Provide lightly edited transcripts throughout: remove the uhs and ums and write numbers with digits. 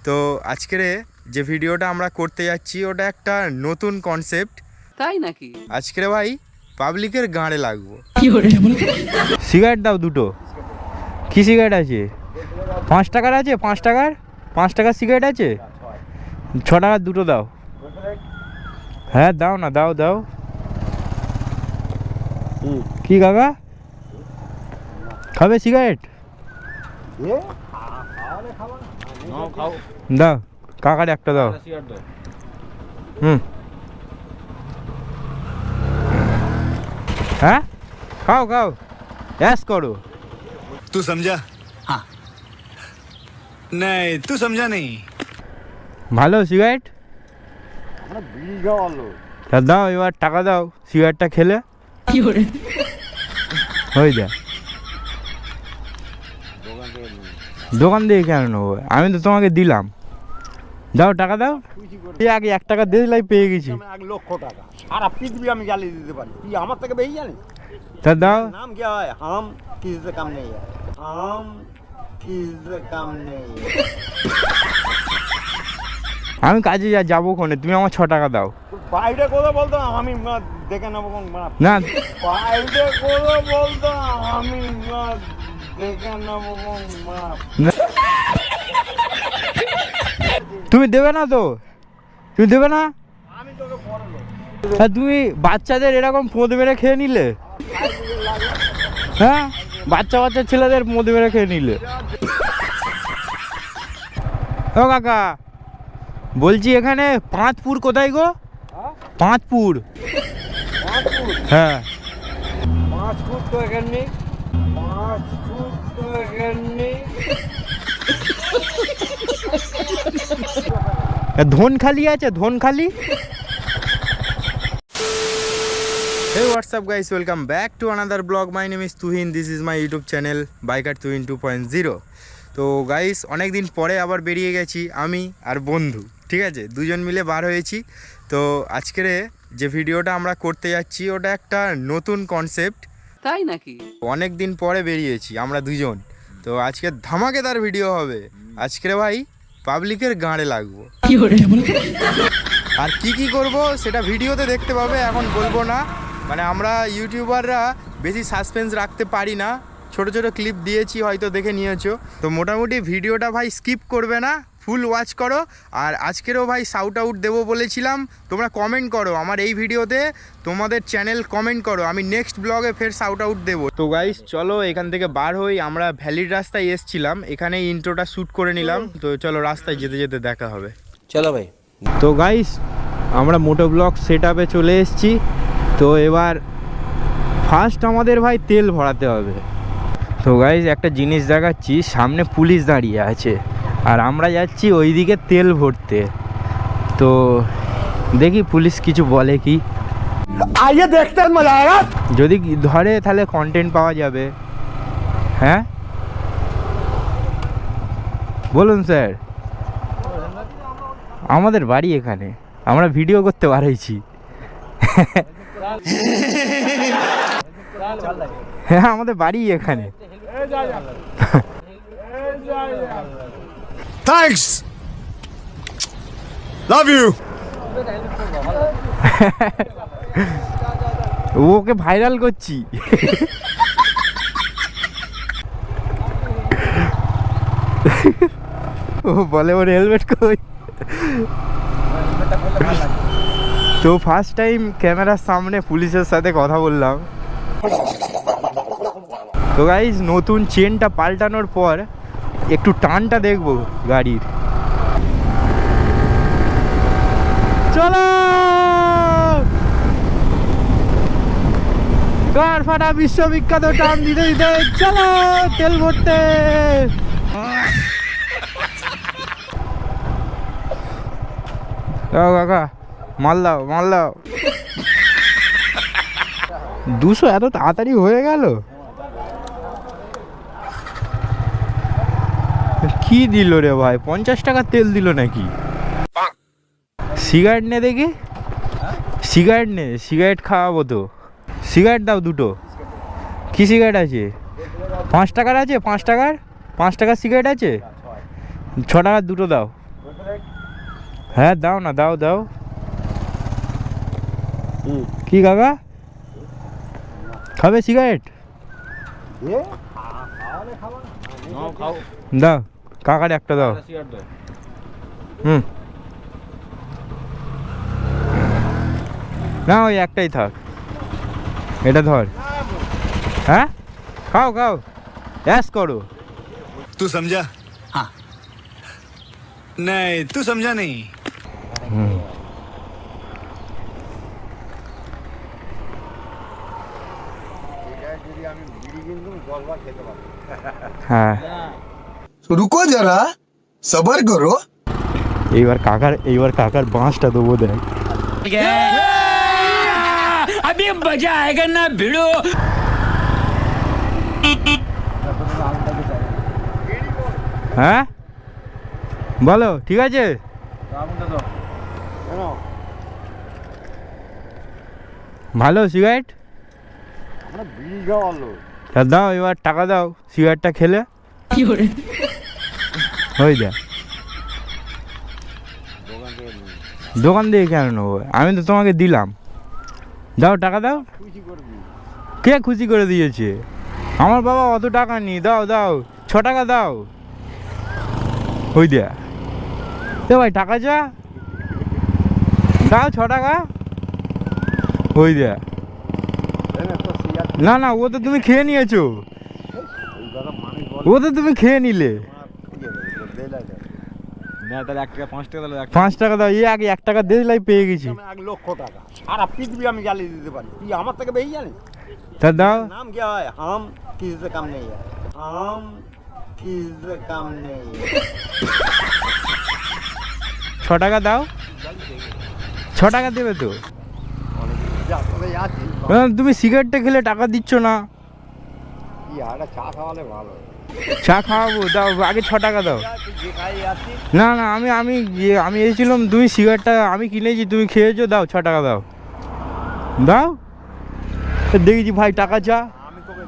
তো আজকের যে ভিডিওটা আমরা করতে যাচ্ছি ওটা একটা নতুন কনসেপ্ট। তাই নাকি? আজকের ভাই পাবলিকের গাঁড়ে লাগবো। সিগারেট দাও দুটো। কি সিগারেট আছে? 5 টাকার আছে? 5 টাকার 5 টাকার সিগারেট আছে? 6 টাকার দুটো দাও। হ্যাঁ দাও না, দাও দাও। কি কাকা খাবে সিগারেট? দাও কাকার একটা দাও। হ্যাঁ খাও খাও, ऐश करो। तू समझा? हाँ नहीं तू समझा नहीं। ভালো সিগারেট তা দাও, এবার টাকা দাও সিগারেটটা খেলে হয়ে যায়। দোকান থেকে কেন নেবো? আমি তো তোমাকে দিলাম, দাও টাকা দাও। তুই আগে 1 টাকা দিয়েছিলাই, পেয়ে গেছি। 1 লক্ষ টাকা সারা পৃথিবী আমি জ্বালিয়ে দিতে পারি, তুই আমার থেকে বেশি জানিস? তা দাও। नाम क्या है? हम किसी काम नहीं है, हम किसी काम नहीं है। আমি কাজে যাবো কোনে, তুমি আমার 6 টাকা দাও। বাইরে কথা বলতো আমি দেখে নেবো কোন না বাইরে কথা বলতো আমি দেখে নেবো কোন তুমি দেবে না তো? তুমি দেবে না? আমি তোকে বড় লোক। হ্যাঁ তুমি বাচ্চাদের এরকম মদ মেরে খেয়ে নিলে? হ্যাঁ বাচ্চা বাচ্চা ছেলেদের মদ মেরে খেয়ে নিলে। ও কাকা বলছি এখানে 5 পুর কোথায় গো? 5 পুর। হ্যাঁ 5 ফুট তো এখানে নেই, 5 ফুট তো এখানে নেই। ধনখালি আছে, ধনখালি। Hey what's up guys, welcome back to another vlog. My name is Tuhin, this is my YouTube channel Biker Tuhin 2.0. তো গাইস অনেক দিন পরে আবার বেরিয়ে গেছি আমি আর বন্ধু, ঠিক আছে, দুজন মিলে বার হয়েছি। তো আজকের যে ভিডিওটা আমরা করতে যাচ্ছি ওটা একটা নতুন কনসেপ্ট। তাই নাকি? অনেক দিন পরে বেরিয়েছি আমরা দুজন, তো আজকে ধামাকেদার ভিডিও হবে। আজকের ভাই পাবলিকের গাঁড়ে লাগবো। আর কি করব সেটা ভিডিওতে দেখতে পাবে, এখন বলবো না। মানে আমরা ইউটিউবাররা বেশি সাসপেন্স রাখতে পারি না, ছোট ছোট ক্লিপ দিয়েছি, হয়তো দেখে নিয়েছো। তো মোটামুটি ভিডিওটা ভাই স্কিপ করবে না, ফুল ওয়াচ করো। আর আজকেরও ভাই শাউট আউট দেবো বলেছিলাম, তোমরা কমেন্ট করো আমার এই ভিডিওতে, তোমাদের চ্যানেল কমেন্ট করো, আমি নেক্সট ব্লগে ফের শাউট আউট দেবো। তো গাইস চলো এখান থেকে বার হই, আমরা ভ্যালির রাস্তায় এসছিলাম, এখানে ইন্ট্রোটা শ্যুট করে নিলাম। তো চলো রাস্তায় যেতে যেতে দেখা হবে। চলো ভাই। তো গাইস আমরা মোটো ব্লগ সেট আপে চলে এসেছি। তো এবার ফার্স্ট আমাদের ভাই তেল ভরাতে হবে। তো গাইস একটা জিনিস দেখাচ্ছি, সামনে পুলিশ দাঁড়িয়ে আছে আর আমরা যাচ্ছি ওইদিকে তেল ভরতে। তো দেখি পুলিশ কিছু বলে কি। आइए देखते हैं, मजा आएगा। যদি ধরে তাহলে কন্টেন্ট পাওয়া যাবে। হ্যাঁ বলুন স্যার। আমাদের বাড়ি এখানে, আমরা ভিডিও করতে পারছি। হ্যাঁ আমাদের বাড়ি এখানে। Thanks, love you. Okay viral করছি। ও বলে ওর হেলমেট কই। তো ফার্স্ট টাইম ক্যামেরার সামনে পুলিশের সাথে কথা বললাম। তো গাইস নতুন চেনটা পাল্টানোর পর একটু টানটা দেখবো গাড়ির। চলো কার ফাটা বিশ্ববিখ্যাত টান দিতে দিতে চলো তেল ভরতে। কাকা মাল দাও, মাল দাও। 200 এত তাড়াতাড়ি হয়ে গেল? কি দিল রে ভাই, 50 টাকা তেল দিল নাকি? সিগারেট নে দেখি, সিগারেট নে, সিগারেট খাওয়াবো তো। সিগারেট দাও দুটো। কি সিগারেট আছে? 5 টাকার আছে? 5 টাকার 5 টাকার সিগারেট আছে? 6 টাকার দুটো দাও। হ্যাঁ দাও না, দাও দাও। কি কাকা খাবে সিগারেট? দাও কাকার একটা দাও। হুম না ওই একটাই থাক, এটা ধর। হ্যাঁ খাও খাও, অ্যাশ করো। तू समझा? हाँ। नहीं, तू समझा नहीं। হ্যাঁ रुको जरा सबर करो। এইবার কাকার বাঁশটা দেবো দেখ। अभी मजा आएगा ना भिड़ो। হ্যাঁ বলো, ঠিক আছে। ভালো সিগারেট তা দাও, এবার টাকা দাও সিগারেটটা খেলে। হয়ে যা, দোকান দিয়ে কেন নেবো, আমি তো তোমাকে দিলাম। দাও টাকা দাও। কে খুশি করে দিয়েছে? আমার বাবা অত টাকা নেই। দাও দাও, 6 টাকা দাও। হই দেয়া এ ভাই টাকা যা দাও, 6 টাকা হই দেয়া। না না, ও তো তুমি খেয়ে নিয়েছো, ও তো তুমি খেয়ে নিলে। না তাহলে 1 টাকা 5 টাকা দিলে 5 টাকা দাও। এই আগে 1 টাকা দিলাই পেয়ে গেছি। 1 লক্ষ টাকা আর পৃথিবী আমি গালি দিতে পারি, তুই আমার থেকে বেশি জানিস? তা দাও। नाम क्या है? हम किसी से कम नहीं है, हम किसी से कम नहीं है। 6 টাকা দাও। 6 টাকা দেবে তো? যা করে যাচ্ছি তুমি সিগারেটটা খেলে টাকা দিচ্ছ না। কি আর চা খাওয়ালে ভালো। চা খাওয়াবো, দাও আগে 6 টাকা দাও। তুই যে খাই যাচ্ছি না না, আমি এসেছিলাম, তুমি সিগারেটটা আমি কিনেছি, তুমি খেয়েছো, দাও 6 টাকা দাও। দাও দেখেছি ভাই, টাকা চা আমি তোকে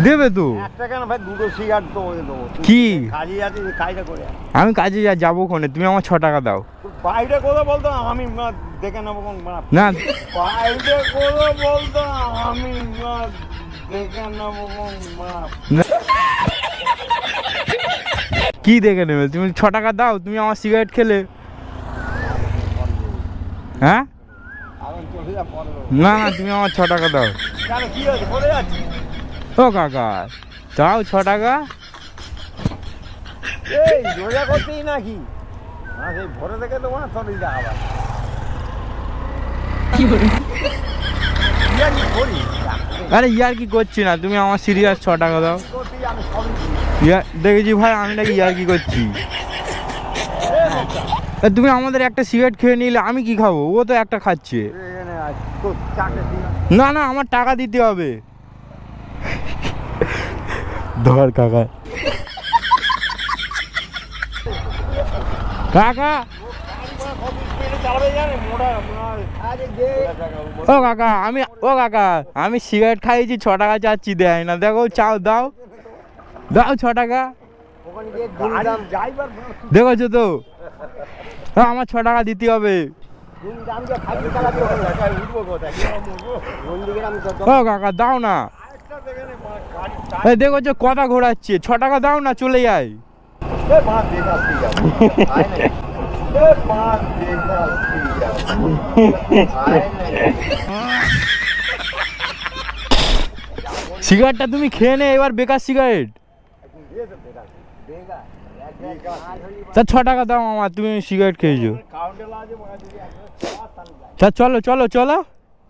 দেবে তো। 1 টাকা না ভাই, 2টো সিগারেট তো দেবো। তুই কি কাজে যাচ্ছি, কাজটা করে আয়। আমি কাজে যাবো কোনে, তুমি আমার 6 টাকা দাও। তুই বাইরে কথা বলতো আমি দেখে নেবো কোন না বাইরে কথা বলতো আমি দেখে নেবো কোন না। কি দেখে নেবে? তুমি 6 টাকা দাও, তুমি আমার সিগারেট খেলে। হ্যাঁ এখন চলে যা পরে দেবো। না না, তুমি আমার 6 টাকা দাও। কেন কি হয়েছে, পরে যাচ্ছি? ও কাকা দাও 6 টাকা। এই রোজা করতেই নাকি? না সেই ভোরে থেকে তো না সবই যা আবার কি আর কি করি? আরে ইয়ার কি করছি না, তুমি আমার সিরিয়াস 6 টাকা দাও। করতেই আমি সবই করি। দেখেছি ভাই, আমি নাকি ইয়ার কি করছি। তুমি আমাদের একটা সিগারেট খেয়ে নিলে আমি কি খাবো? ও তো একটা খাচ্ছে। এখানে আয়, তোর চাকরি দিই। না না, আমার টাকা দিতে হবে। ধর কাকা, কাকা চালাবে জানে মোটা আরে দে ও কাকা, আমি সিগারেট খাইছি, 6 টাকা চাচ্ছি, দেয় না। দেখো চাও, দাও দাও 6 টাকা। ওখানে গিয়ে দাম যাইবার দেখেছো তো, আমার 6 টাকা দিতে হবে। তুমি দাম যা খাইতে চালাতে হবে না, উঠবো কোথায় কি উঠবো কোন দিকে আমি তো ও কাকা দাও না। একটা দেখেনে গাড়ি দেখেছো কথা ঘোরাচ্ছে, 6 টাকা দাও না, চলে যাই। এ বাদ দে না তুই যা আয় না এ বাদ দে না তুই যা আয় না সিগারেটটা তুমি খেয়ে নে এবার, বেকার সিগারেট। তা 6 টাকা দাও আমার, তুমি সিগারেট খেয়েছো। কাউন্টার আছে বড় দিদি তা চলো চলো চলো,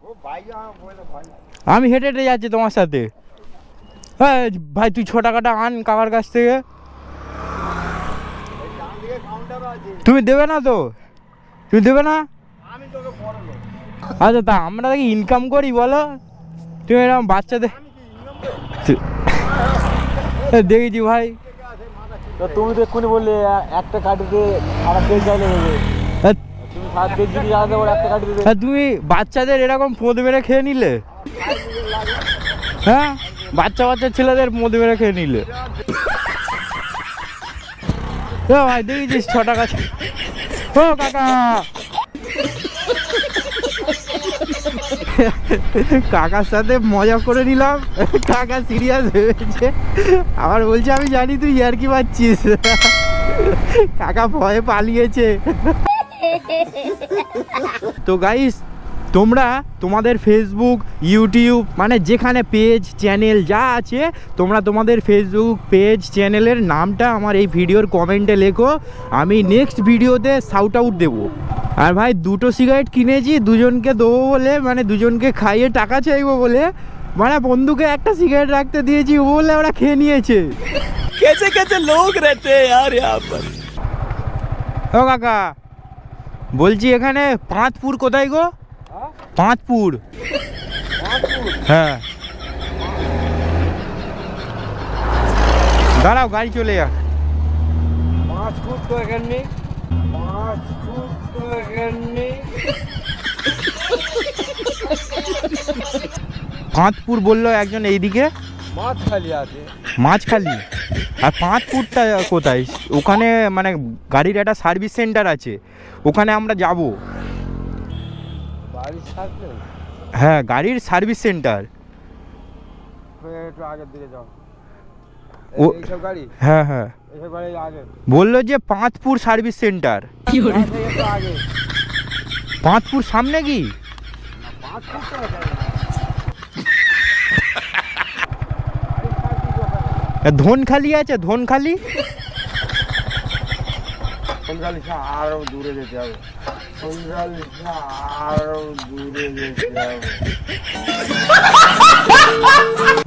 ও ভাই বলে ভাই আমি হেঁটে হেঁটে যাচ্ছি তোমার সাথে। হ্যাঁ ভাই, তুই 6 টাকাটা আন কাকার কাছ থেকে। ডান দিকে কাউন্টার আছে, তুমি দেবে না তো? তুমি দেবে না? আমি তোকে পরে দেব। আচ্ছা তা আমরা কি ইনকাম করি বলো? তুমি এরকম বাচ্চাদের দেখেছি ভাই। তো তুমি তো এক্ষুনি বললে একটা কাটিতে আর পেজ চাইলে হবে, তুমি 7 পেজ যদি যাবে ওর একটা কাটি দেবে। তুমি বাচ্চাদের এরকম পোদ মেরে খেয়ে নিলে? হ্যাঁ, বাচ্চা বাচ্চা ছেলেদের মদ মেরে খেয়ে নিলে। ভাই দেখেছিস 6 টাকা ও কাকা কাকার সাথে মজা করে নিলাম, কাকা সিরিয়াস হয়েছে, আবার বলছে আমি জানি তুই ইয়ার্কি পাচ্ছিস। কাকা ভয়ে পালিয়েছে। তো গাইস, তোমরা তোমাদের ফেসবুক, ইউটিউব মানে যেখানে পেজ চ্যানেল যা আছে, তোমরা তোমাদের ফেসবুক পেজ চ্যানেলের নামটা আমার এই ভিডিওর কমেন্টে লেখো, আমি নেক্সট ভিডিওতে শাউট আউট দেবো। আর ভাই 2টো সিগারেট কিনেছি দুজনকে দেবো বলে, মানে দুজনকে খাইয়ে টাকা চাইবো বলে, মানে বন্ধুকে একটা সিগারেট রাখতে দিয়েছি, ও বলে ওরা খেয়ে নিয়েছে। कैसे कैसे लोग रहते हैं यार यहाँ पर। ও কাকা, বলছি এখানে পাঁচপুর কোথায় গো? পাঁচপুর। হ্যাঁ, দাঁড়াও গাড়ি চলে যা। 5 ফুট তো এখানে নেই, 5 ফুট তো এখানে নেই। পাঁচপুর বললো একজন, এইদিকে মাছ খালি আছে। মাঝখালি। আর পাঁচপুরটা কোথায়? ওখানে মানে গাড়ির একটা সার্ভিস সেন্টার আছে, ওখানে আমরা যাব। বাড়ির সাথে হ্যাঁ, গাড়ির সার্ভিস সেন্টার। একটু আগের দিকে যাও। ও এইসব গাড়ি, হ্যাঁ হ্যাঁ, এইসব গাড়ি আগে, বললো যে পাঁচপুর সার্ভিস সেন্টার। একটু আগে। পাঁচপুর সামনে কি? 5 ফুট তো এখানে। ধনখালি আছে, ধনখালি। সন্ধ্যালিশা আরো দূরে যেতে হবে, সন্ধ্যালিশা আরো দূরে যেতে হবে।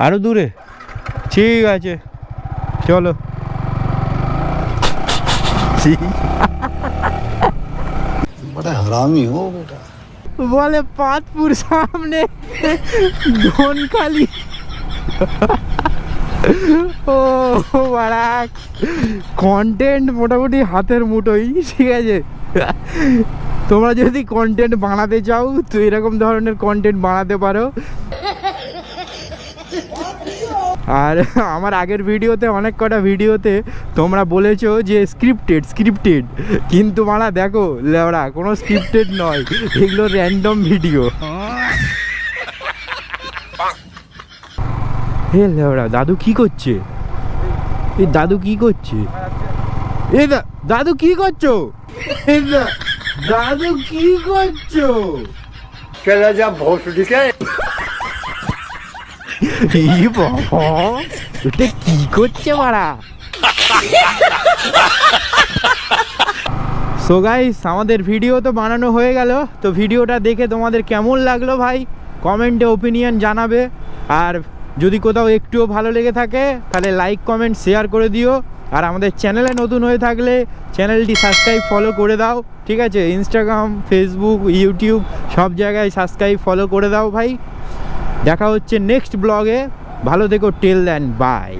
আরো দূরে? ঠিক আছে, চলো। बड़ा हरामी हो बेटा। বলে পাঁচপুর সামনে, ধনখালি। ও বাড়া, কন্টেন্ট মোটামুটি হাতের মুঠোই। ঠিক আছে, তোমরা যদি কন্টেন্ট বানাতে চাও তো এরকম ধরনের কন্টেন্ট বানাতে পারো। আর আমার আগের ভিডিওতে, অনেক কটা ভিডিওতে তোমরা বলেছো যে স্ক্রিপ্টেড, কিন্তু মারা দেখো লেওড়া, কোনো স্ক্রিপ্টেড নয়, এগুলো র্যান্ডম ভিডিও। হে লেওড়া, দাদু কি করছে? এই দাদু কি করছে? এই দাদু কি করছো? এই দাদু কি করছো? চলে যা ভোসডিকে। এই বাবা, এটা কি করছে মারা? সো গাইস, আমাদের ভিডিও তো বানানো হয়ে গেল। তো ভিডিওটা দেখে তোমাদের কেমন লাগলো ভাই কমেন্টে ওপিনিয়ন জানাবে। আর যদি কোথাও একটুও ভালো লেগে থাকে তাহলে লাইক কমেন্ট শেয়ার করে দিও। আর আমাদের চ্যানেলে নতুন হয়ে থাকলে চ্যানেলটি সাবস্ক্রাইব ফলো করে দাও। ঠিক আছে, ইনস্টাগ্রাম, ফেসবুক, ইউটিউব সব জায়গায় সাবস্ক্রাইব ফলো করে দাও ভাই। দেখা হচ্ছে নেক্সট ব্লগে, ভালো থেকো, টিল দেন, বাই।